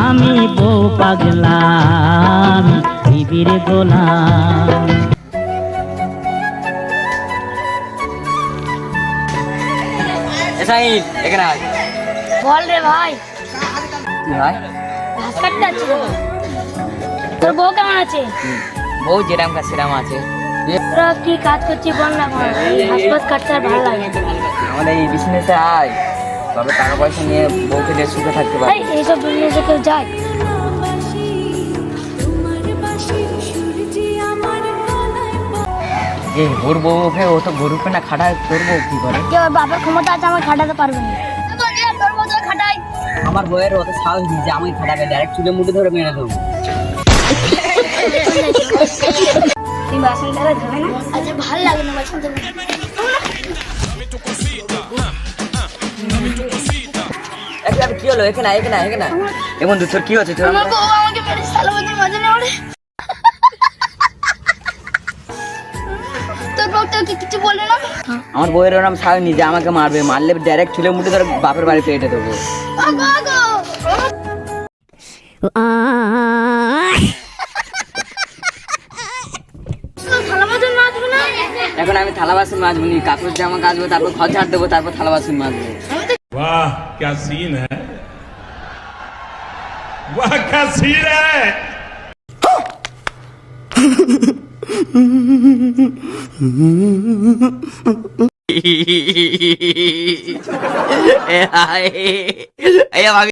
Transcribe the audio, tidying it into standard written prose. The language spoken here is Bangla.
আমি বউ পাগলা, আমি বিবির গোলাম। এখানে আয়। বল রে ভাই, কি ভাই? ঘাস কাটতে যাচ্ছি রে। তোর বউ কেমন আছে? বউ যেরাম কাজ সেরাম আছে। তোরা কি কাজ করছিস বল না, এই ঘাস ফাস কাটতে আর ভালো লাগে না। আমাদের এই বিজনেসে আয়, তবে টাকা পয়সা নিয়ে বউকে দিয়ে সুখে থাকতে পারবে। এই এইসব বিজনেসে কেউ যায়? এই ওর বউ ওকে, ও তো গরুকে না খাটায়, তোর বউ কি করে? কেউ বাপের ক্ষমতা আছে আমার খাটাতে পারবে না। তোর বউ তোর খাটাই। আমার বউয়ের অত সাহস নেই যে আমি খাটাবে, ডাইরেক্ট চুলে মুঠে ধরে মেরে দেবো। তুই বাসন ধরে ধরে না? আচ্ছা ভালো লাগে না বাসন ধরে। কি হলো? এখানে আয়, এখানে আয়, এখানে আয়। এ বন্ধু তোর কি হচ্ছে? তোর আমার বউ আমাকে মেরে সালা বছর মজা নেই ওরে। তোর বউ তো কিছু বলে না? আমার বউয়ের ওরম সাহস নেই যে আমাকে মারবে, মারলে ডাইরেক্ট চুলে মুঠে ধরে বাপের বাড়ি পেটে দেবো। আগো আগো। সালা বছর নাচবে না? এখন আমি থালা বাসন মাজবো নি, কাপড় জামা কাচবো, তারপর ঘর ঝাড় দেবো, তারপর থালা বাসন মাজবো। वाह क्या सीन है, वाह क्या सीन है। ए हाय, ए भाभी।